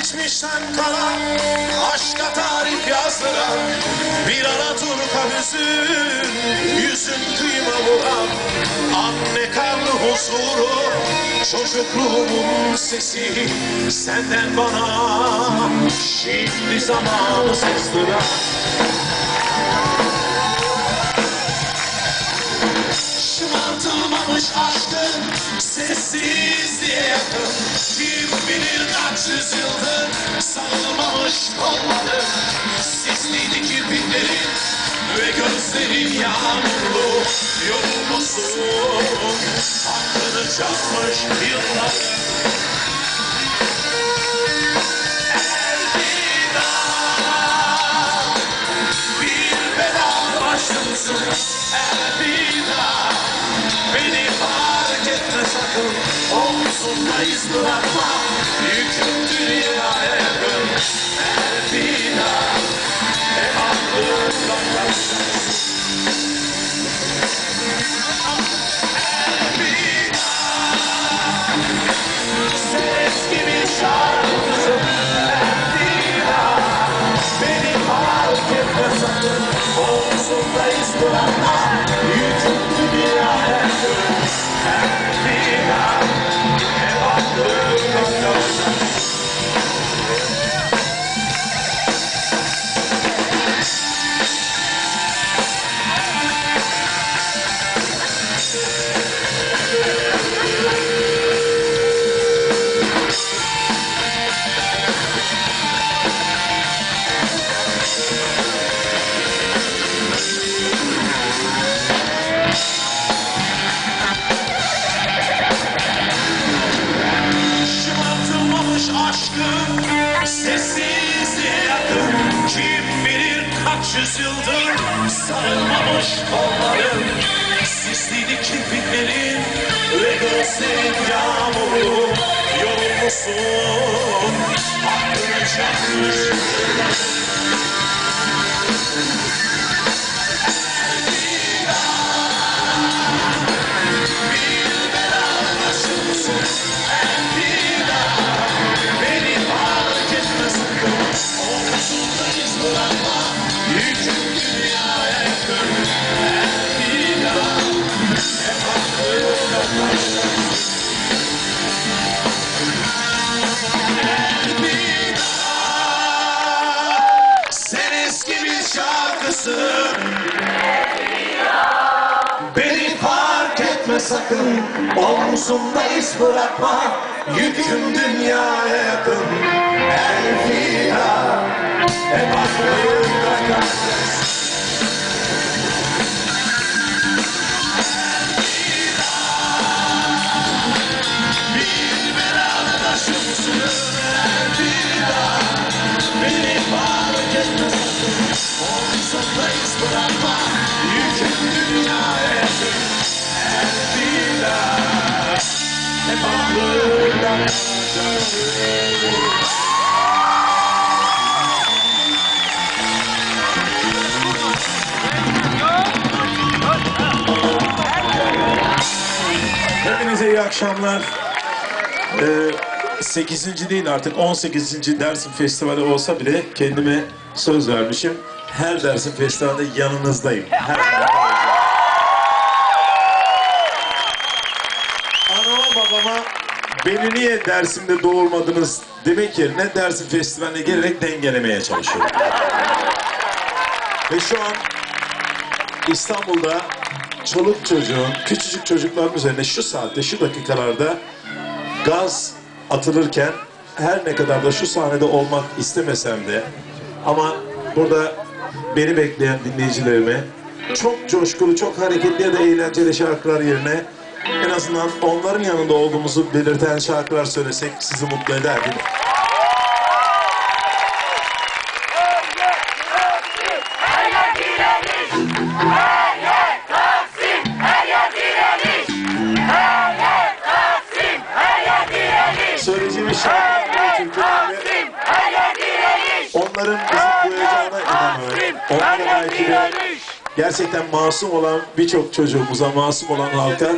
geçmişten kalan aşka tarif yazdıran bir Alaturka hüzün, yüzün kıyma vuran anne karnı huzuru, çocukluğumun sesi senden bana şimdi zamanı sızdıran. Şımartılmamış aşkın sessizliğe yakın, kim bilir kaç yüzyıldır sarılmamış kolları, sisliydi kirpiklerin ve gözlerin yağmurlu, yorulmuşsun aklını çalmış yıllar. Elveda, bir vedalaştırsın. Elveda, beni fark etme sakın, omzunda iz bırakma, yüküm dünyaya yakın. Elveda, hep aklımdan kaçarsın. Elveda, sen eski bir şarkısın. Elveda, beni fark etme sakın, omzunda iz bırakma, yüküm dünyaya yakın. Elveda, hep aklımdan kaçarsın. Şımartılmamış aşkın sessizliğe yakın, kim bilir kaç yüzyıldır sarılmamış kolların, sisliydi kirpiklerin ve gözlerin yağmurlu, yorulmuşsun aklını çalmış yılların. Bir vedalaşırsın. Elveda, beni fark etme sakın, omzunda iz bırakma, yüküm dünyaya yakın. Elveda, hep aklımda kaçarsın. Elveda, sen eski bir şarkısın. Beni fark etme sakın, omzumda iz bırakma, yüküm dünyaya yakın. Elveda, hep aklımda kaçarsın. Elveda, bir vedalaşımsın. Elveda, beni fark etme sakın, omzumda iz bırakma, yüküm dünyaya yakın. Elveda, hep aklımda kaçarsın. Hepinize iyi akşamlar. 8. değil artık 18. Dersim Festivali olsa bile kendime söz vermişim. Her Dersim Festivali'nde yanınızdayım. Her zaman. Anama babama beni niye Dersim'de doğurmadınız demek yerine Dersim Festivali'ne gelerek dengelemeye çalışıyorum. Ve şu an İstanbul'da çoluk çocuğun, küçücük çocukların üzerine şu saatte, şu dakikalarda gaz atılırken her ne kadar da şu sahnede olmak istemesem de ama burada beni bekleyen dinleyicilerime çok coşkulu, çok hareketli ya da eğlenceli şarkılar yerine en azından onların yanında olduğumuzu belirten şarkılar söylesek sizi mutlu eder değil mi? Söyleyeceğimiz şarkılar, türkülerle onların bizi duyacağına inanıyorum. Onların belki de gerçekten masum olan birçok çocuğumuza, masum olan halka